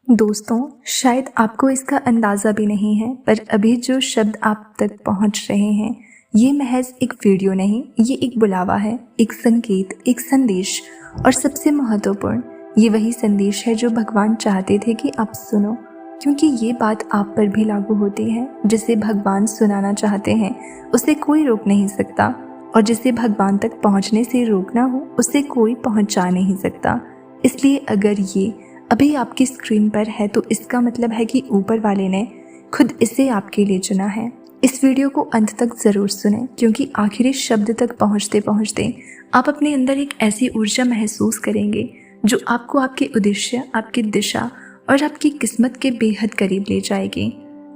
दोस्तों, शायद आपको इसका अंदाज़ा भी नहीं है, पर अभी जो शब्द आप तक पहुंच रहे हैं, ये महज एक वीडियो नहीं, ये एक बुलावा है, एक संकेत, एक संदेश और सबसे महत्वपूर्ण, ये वही संदेश है जो भगवान चाहते थे कि आप सुनो, क्योंकि ये बात आप पर भी लागू होती है। जिसे भगवान सुनाना चाहते हैं, उसे कोई रोक नहीं सकता, और जिसे भगवान तक पहुंचने से रोकना हो, उसे कोई पहुंचा नहीं सकता। इसलिए अगर ये अभी आपकी स्क्रीन पर है तो इसका मतलब है कि ऊपर वाले ने खुद इसे आपके लिए चुना है। इस वीडियो को अंत तक ज़रूर सुनें, क्योंकि आखिरी शब्द तक पहुंचते पहुंचते आप अपने अंदर एक ऐसी ऊर्जा महसूस करेंगे जो आपको आपके उद्देश्य, आपकी दिशा और आपकी किस्मत के बेहद करीब ले जाएगी।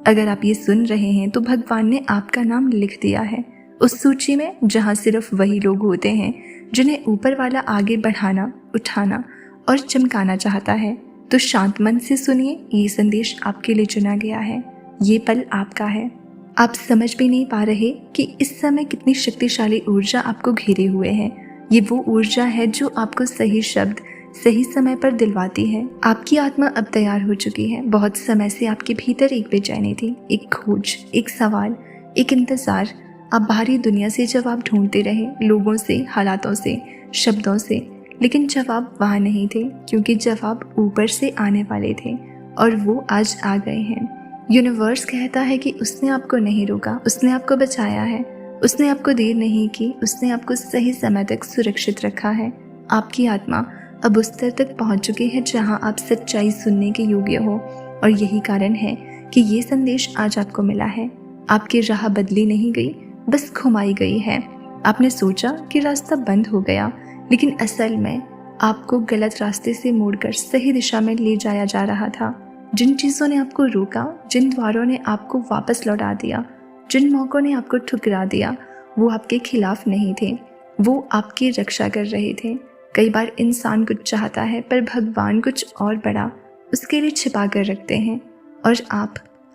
अगर आप ये सुन रहे हैं तो भगवान ने आपका नाम लिख दिया है उस सूची में जहाँ सिर्फ वही लोग होते हैं जिन्हें ऊपर वाला आगे बढ़ाना, उठाना और चमकाना चाहता है। तो शांत मन से सुनिए, ये संदेश आपके लिए चुना गया है, ये पल आपका है। आप समझ भी नहीं पा रहे कि इस समय कितनी शक्तिशाली ऊर्जा आपको घेरे हुए है। ये वो ऊर्जा है जो आपको सही शब्द सही समय पर दिलवाती है। आपकी आत्मा अब तैयार हो चुकी है। बहुत समय से आपके भीतर एक बेचैनी थी, एक खोज, एक सवाल, एक इंतजार। आप बाहरी दुनिया से जवाब ढूंढते रहे, लोगों से, हालातों से, शब्दों से, लेकिन जवाब वहाँ नहीं थे, क्योंकि जवाब ऊपर से आने वाले थे और वो आज आ गए हैं। यूनिवर्स कहता है कि उसने आपको नहीं रोका, उसने आपको बचाया है, उसने आपको देर नहीं की, उसने आपको सही समय तक सुरक्षित रखा है। आपकी आत्मा अब उस स्तर तक पहुँच चुकी है जहाँ आप सच्चाई सुनने के योग्य हो, और यही कारण है कि ये संदेश आज आपको मिला है। आपकी राह बदली नहीं गई, बस घुमाई गई है। आपने सोचा कि रास्ता बंद हो गया, लेकिन असल में आपको गलत रास्ते से मोड़कर सही दिशा में ले जाया जा रहा था। जिन चीज़ों ने आपको रोका, जिन द्वारों ने आपको वापस लौटा दिया, जिन मौक़ों ने आपको ठुकरा दिया, वो आपके खिलाफ नहीं थे, वो आपकी रक्षा कर रहे थे। कई बार इंसान कुछ चाहता है, पर भगवान कुछ और बड़ा उसके लिए छिपा कर रखते हैं, और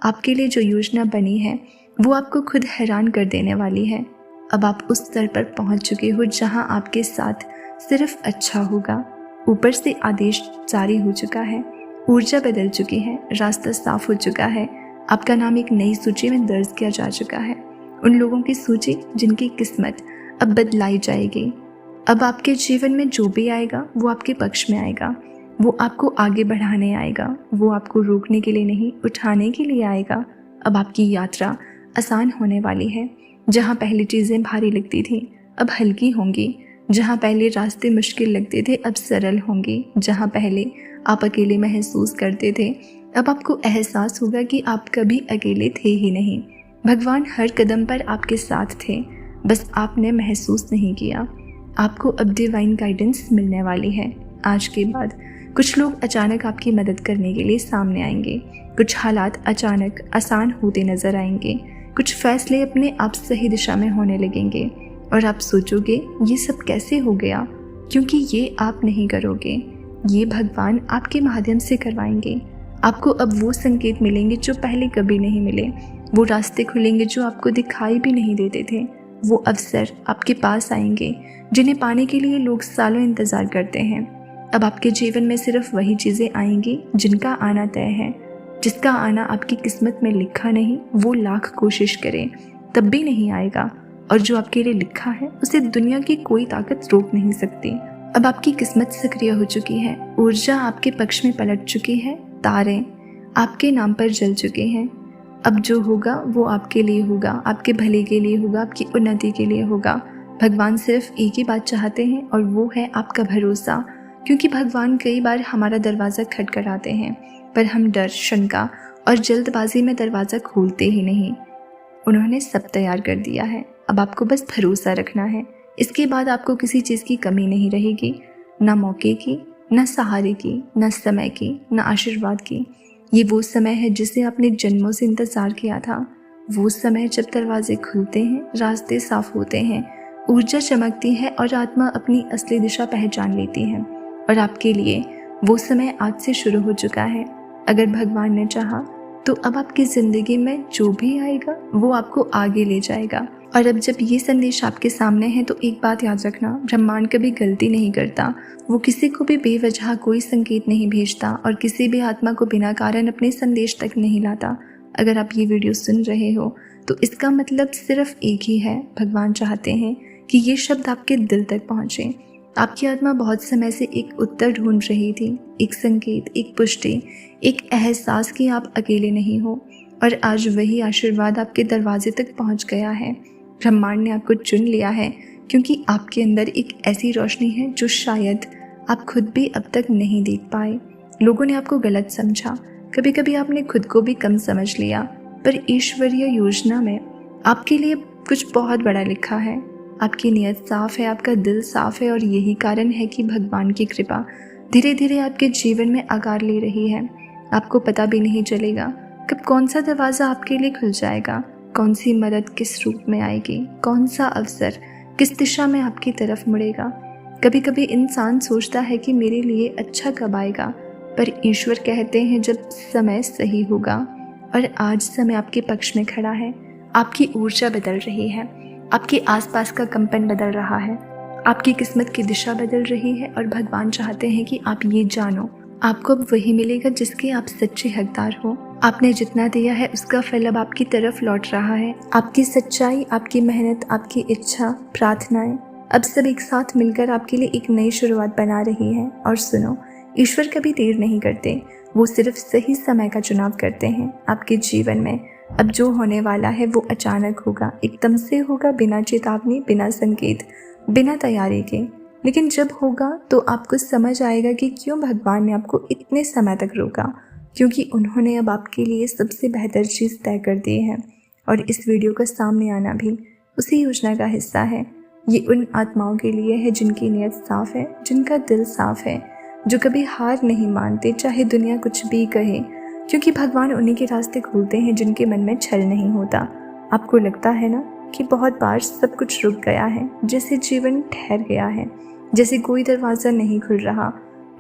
आपके लिए जो योजना बनी है वो आपको खुद हैरान कर देने वाली है। अब आप उस स्तर पर पहुंच चुके हो जहां आपके साथ सिर्फ अच्छा होगा। ऊपर से आदेश जारी हो चुका है, ऊर्जा बदल चुकी है, रास्ता साफ हो चुका है। आपका नाम एक नई सूची में दर्ज किया जा चुका है, उन लोगों की सूची जिनकी किस्मत अब बदलाई जाएगी। अब आपके जीवन में जो भी आएगा वो आपके पक्ष में आएगा, वो आपको आगे बढ़ाने आएगा, वो आपको रोकने के लिए नहीं, उठाने के लिए आएगा। अब आपकी यात्रा आसान होने वाली है। जहाँ पहले चीज़ें भारी लगती थी, अब हल्की होंगी। जहाँ पहले रास्ते मुश्किल लगते थे, अब सरल होंगे। जहाँ पहले आप अकेले महसूस करते थे, अब आपको एहसास होगा कि आप कभी अकेले थे ही नहीं। भगवान हर कदम पर आपके साथ थे, बस आपने महसूस नहीं किया। आपको अब डिवाइन गाइडेंस मिलने वाली है। आज के बाद कुछ लोग अचानक आपकी मदद करने के लिए सामने आएंगे, कुछ हालात अचानक आसान होते नजर आएंगे, कुछ फैसले अपने आप सही दिशा में होने लगेंगे, और आप सोचोगे ये सब कैसे हो गया, क्योंकि ये आप नहीं करोगे, ये भगवान आपके माध्यम से करवाएंगे। आपको अब वो संकेत मिलेंगे जो पहले कभी नहीं मिले, वो रास्ते खुलेंगे जो आपको दिखाई भी नहीं देते थे, वो अवसर आपके पास आएंगे जिन्हें पाने के लिए लोग सालों इंतज़ार करते हैं। अब आपके जीवन में सिर्फ वही चीज़ें आएंगी जिनका आना तय है। जिसका आना आपकी किस्मत में लिखा नहीं, वो लाख कोशिश करे तब भी नहीं आएगा, और जो आपके लिए लिखा है उसे दुनिया की कोई ताकत रोक नहीं सकती। अब आपकी किस्मत सक्रिय हो चुकी है, ऊर्जा आपके पक्ष में पलट चुकी है, तारे आपके नाम पर जल चुके हैं। अब जो होगा वो आपके लिए होगा, आपके भले के लिए होगा, आपकी उन्नति के लिए होगा। भगवान सिर्फ एक ही बात चाहते हैं, और वो है आपका भरोसा, क्योंकि भगवान कई बार हमारा दरवाज़ा खटखटाते हैं, पर हम डर, शंका और जल्दबाजी में दरवाज़ा खोलते ही नहीं। उन्होंने सब तैयार कर दिया है, अब आपको बस भरोसा रखना है। इसके बाद आपको किसी चीज़ की कमी नहीं रहेगी, ना मौके की, ना सहारे की, ना समय की, ना आशीर्वाद की। ये वो समय है जिसे आपने जन्मों से इंतज़ार किया था। वो समय जब दरवाजे खुलते हैं, रास्ते साफ होते हैं, ऊर्जा चमकती है और आत्मा अपनी असली दिशा पहचान लेती है। और आपके लिए वो समय आज से शुरू हो चुका है। अगर भगवान ने चाहा तो अब आपकी ज़िंदगी में जो भी आएगा वो आपको आगे ले जाएगा, और अब जब ये संदेश आपके सामने है तो एक बात याद रखना, ब्रह्मांड कभी गलती नहीं करता। वो किसी को भी बेवजह कोई संकेत नहीं भेजता और किसी भी आत्मा को बिना कारण अपने संदेश तक नहीं लाता। अगर आप ये वीडियो सुन रहे हो तो इसका मतलब सिर्फ एक ही है, भगवान चाहते हैं कि ये शब्द आपके दिल तक पहुँचे। आपकी आत्मा बहुत समय से एक उत्तर ढूंढ रही थी, एक संकेत, एक पुष्टि, एक एहसास कि आप अकेले नहीं हो, और आज वही आशीर्वाद आपके दरवाजे तक पहुंच गया है। ब्रह्मांड ने आपको चुन लिया है क्योंकि आपके अंदर एक ऐसी रोशनी है जो शायद आप खुद भी अब तक नहीं देख पाए। लोगों ने आपको गलत समझा, कभी कभी आपने खुद को भी कम समझ लिया, पर ईश्वरीय योजना में आपके लिए कुछ बहुत बड़ा लिखा है। आपकी नीयत साफ है, आपका दिल साफ है, और यही कारण है कि भगवान की कृपा धीरे धीरे आपके जीवन में आकार ले रही है। आपको पता भी नहीं चलेगा कब कौन सा दरवाज़ा आपके लिए खुल जाएगा, कौन सी मदद किस रूप में आएगी, कौन सा अवसर किस दिशा में आपकी तरफ मुड़ेगा। कभी कभी इंसान सोचता है कि मेरे लिए अच्छा कब आएगा, पर ईश्वर कहते हैं जब समय सही होगा। और आज समय आपके पक्ष में खड़ा है, आपकी ऊर्जा बदल रही है, आपके आसपास का कंपन बदल रहा है, आपकी किस्मत की दिशा बदल रही है, और भगवान चाहते हैं कि आप ये जानो, आपको अब वही मिलेगा जिसके आप सच्चे हकदार हो। आपने जितना दिया है उसका फल अब आपकी तरफ लौट रहा है। आपकी सच्चाई, आपकी मेहनत, आपकी इच्छा, प्रार्थनाएं अब सब एक साथ मिलकर आपके लिए एक नई शुरुआत बना रही है। और सुनो, ईश्वर कभी देर नहीं करते, वो सिर्फ सही समय का चुनाव करते हैं। आपके जीवन में अब जो होने वाला है वो अचानक होगा, एकदम से होगा, बिना चेतावनी, बिना संकेत, बिना तैयारी के। लेकिन जब होगा तो आपको समझ आएगा कि क्यों भगवान ने आपको इतने समय तक रोका, क्योंकि उन्होंने अब आपके लिए सबसे बेहतर चीज़ तय कर दी है। और इस वीडियो का सामने आना भी उसी योजना का हिस्सा है। ये उन आत्माओं के लिए है जिनकी नीयत साफ है, जिनका दिल साफ है, जो कभी हार नहीं मानते चाहे दुनिया कुछ भी कहे, क्योंकि भगवान उन्हीं के रास्ते खोलते हैं जिनके मन में छल नहीं होता। आपको लगता है ना कि बहुत बार सब कुछ रुक गया है, जैसे जीवन ठहर गया है, जैसे कोई दरवाज़ा नहीं खुल रहा,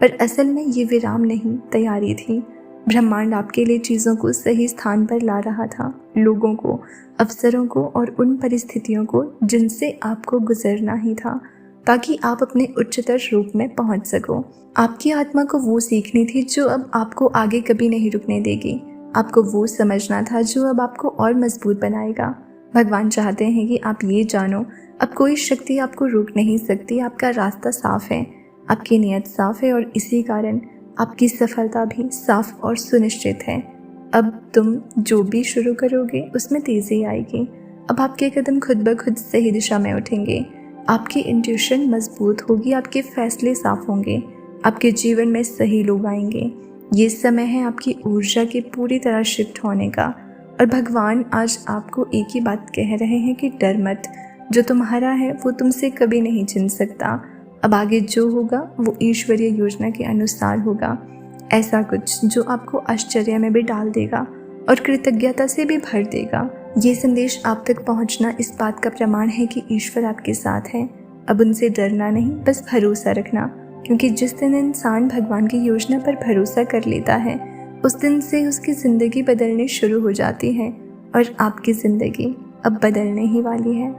पर असल में ये विराम नहीं, तैयारी थी। ब्रह्मांड आपके लिए चीज़ों को सही स्थान पर ला रहा था, लोगों को, अवसरों को और उन परिस्थितियों को जिनसे आपको गुजरना ही था, ताकि आप अपने उच्चतर रूप में पहुंच सको। आपकी आत्मा को वो सीखनी थी जो अब आपको आगे कभी नहीं रुकने देगी। आपको वो समझना था जो अब आपको और मजबूत बनाएगा। भगवान चाहते हैं कि आप ये जानो, अब कोई शक्ति आपको रोक नहीं सकती। आपका रास्ता साफ है, आपकी नीयत साफ है, और इसी कारण आपकी सफलता भी साफ और सुनिश्चित है। अब तुम जो भी शुरू करोगे उसमें तेज़ी आएगी। अब आपके कदम खुद ब खुद सही दिशा में उठेंगे, आपकी इंट्यूशन मजबूत होगी, आपके फैसले साफ होंगे, आपके जीवन में सही लोग आएंगे। ये समय है आपकी ऊर्जा के पूरी तरह शिफ्ट होने का। और भगवान आज आपको एक ही बात कह रहे हैं कि डर मत, जो तुम्हारा है वो तुमसे कभी नहीं छिन सकता। अब आगे जो होगा वो ईश्वरीय योजना के अनुसार होगा, ऐसा कुछ जो आपको आश्चर्य में भी डाल देगा और कृतज्ञता से भी भर देगा। ये संदेश आप तक पहुंचना इस बात का प्रमाण है कि ईश्वर आपके साथ है। अब उनसे डरना नहीं, बस भरोसा रखना, क्योंकि जिस दिन इंसान भगवान की योजना पर भरोसा कर लेता है उस दिन से उसकी ज़िंदगी बदलनी शुरू हो जाती है, और आपकी ज़िंदगी अब बदलने ही वाली है।